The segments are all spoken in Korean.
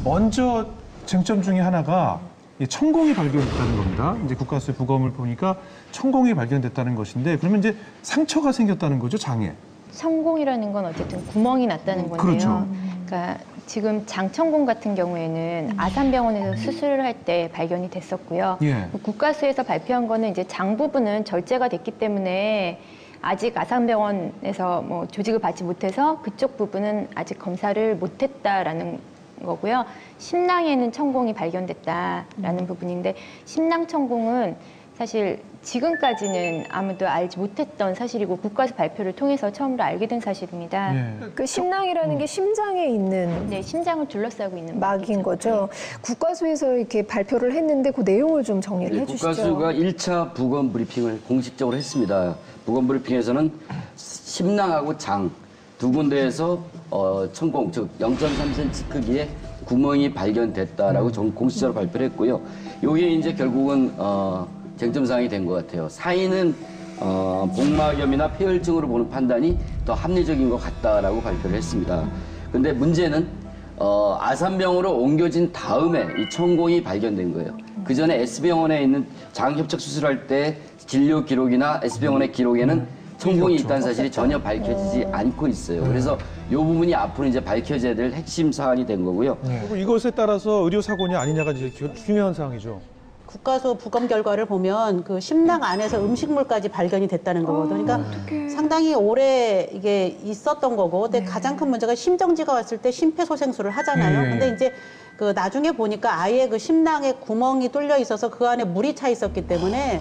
먼저 쟁점 중에 하나가 이 천공이 발견됐다는 겁니다. 이제 국가수의 부검을 보니까 천공이 발견됐다는 것인데 그러면 이제 상처가 생겼다는 거죠, 장에. 천공이라는 건 어쨌든 구멍이 났다는 건데요. 그렇죠. 그러니까 지금 장천공 같은 경우에는 아산병원에서 수술을 할 때 발견이 됐었고요. 예. 국가수에서 발표한 거는 이제 장 부분은 절제가 됐기 때문에 아직 아산병원에서 뭐 조직을 받지 못해서 그쪽 부분은 아직 검사를 못했다라는 거고요. 심낭에는 천공이 발견됐다라는 부분인데 심낭 천공은 사실 지금까지는 아무도 알지 못했던 사실이고 국가수 발표를 통해서 처음으로 알게 된 사실입니다. 예. 그 심낭이라는 게 심장에 있는 네, 심장을 둘러싸고 있는 막인 막이죠. 거죠. 국가수에서 이렇게 발표를 했는데 그 내용을 좀 정리를 네, 해주시죠. 국가수가 1차 부검 브리핑을 공식적으로 했습니다. 부검 브리핑에서는 심낭하고 장 두 군데에서 천공, 즉 0.3cm 크기의 구멍이 발견됐다라고 공식적으로 발표를 했고요. 이게 이제 결국은 쟁점사항이 된 것 같아요. 사인은 복막염이나 폐혈증으로 보는 판단이 더 합리적인 것 같다라고 발표를 했습니다. 근데 문제는 아산병원으로 옮겨진 다음에 이 천공이 발견된 거예요. 그 전에 S병원에 있는 장협착 수술할 때 진료 기록이나 S병원의 기록에는 천공이 있다는 사실이 전혀 밝혀지지 않고 있어요. 그래서 이 부분이 앞으로 이제 밝혀져야 될 핵심 사안이 된 거고요. 그리고 이것에 따라서 의료사고냐 아니냐가 이제 중요한 사항이죠. 국가수 부검 결과를 보면 그 심낭 안에서 음식물까지 발견이 됐다는 거거든요. 그러니까 상당히 오래 이게 있었던 거고, 근데 가장 큰 문제가 심정지가 왔을 때 심폐소생술을 하잖아요. 근데 이제 그 나중에 보니까 아예 그 심낭에 구멍이 뚫려 있어서 그 안에 물이 차 있었기 때문에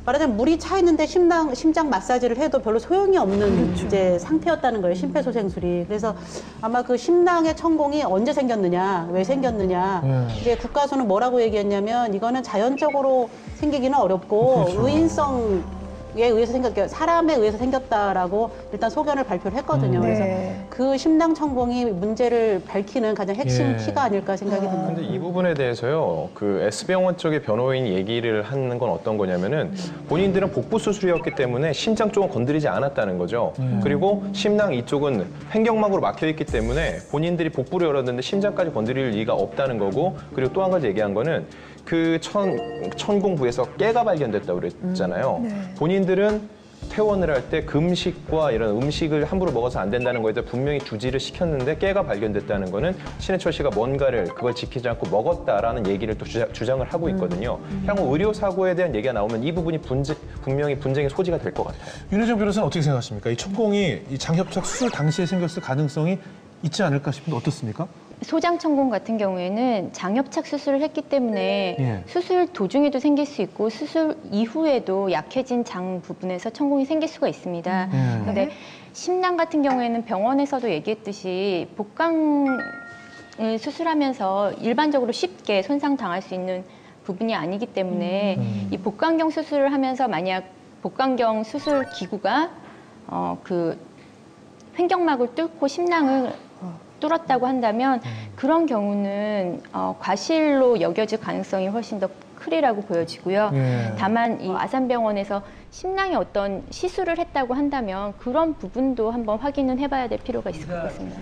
말하자면 물이 차 있는데 심장 마사지를 해도 별로 소용이 없는 이제 상태였다는 거예요, 심폐소생술이. 그래서 아마 그 심낭의 천공이 언제 생겼느냐, 왜 생겼느냐. 이제 국가수는 뭐라고 얘기했냐면 이거는 자연적으로 생기기는 어렵고 그렇죠. 의인성에 의해서 사람에 의해서 생겼다라고 일단 소견을 발표를 했거든요. 네. 그래서 그 심낭 천공이 문제를 밝히는 가장 핵심 키가 아닐까 생각이 듭니다. 근데 이 부분에 대해서요, 그 S병원 쪽의 변호인이 얘기를 하는 건 어떤 거냐면은 본인들은 복부 수술이었기 때문에 심장 쪽은 건드리지 않았다는 거죠. 그리고 심낭 이쪽은 횡격막으로 막혀 있기 때문에 본인들이 복부를 열었는데 심장까지 건드릴 리가 없다는 거고, 그리고 또 한 가지 얘기한 거는 그 천공부에서 깨가 발견됐다고 그랬잖아요. 본인들은 퇴원을 할 때 금식과 이런 음식을 함부로 먹어서 안 된다는 거에 대해 분명히 주지를 시켰는데 깨가 발견됐다는 거는 신해철 씨가 뭔가를 그걸 지키지 않고 먹었다라는 얘기를 또 주장을 하고 있거든요. 향후 의료사고에 대한 얘기가 나오면 이 부분이 분명히 분쟁의 소지가 될 것 같아요. 윤혜정 변호사는 어떻게 생각하십니까? 이 천공이 이 장협착 수술 당시에 생겼을 가능성이 있지 않을까 싶은데 어떻습니까? 소장천공 같은 경우에는 장협착 수술을 했기 때문에 수술 도중에도 생길 수 있고 수술 이후에도 약해진 장 부분에서 천공이 생길 수가 있습니다. 그런데 심낭 같은 경우에는 병원에서도 얘기했듯이 복강을 수술하면서 일반적으로 쉽게 손상당할 수 있는 부분이 아니기 때문에 이 복강경 수술을 하면서 만약 복강경 수술 기구가 그 횡격막을 뚫고 심낭을 뚫었다고 한다면 그런 경우는 과실로 여겨질 가능성이 훨씬 더 크리라고 보여지고요. 다만 이 아산병원에서 심낭에 어떤 시술을 했다고 한다면 그런 부분도 한번 확인은 해봐야 될 필요가 있을 것 같습니다.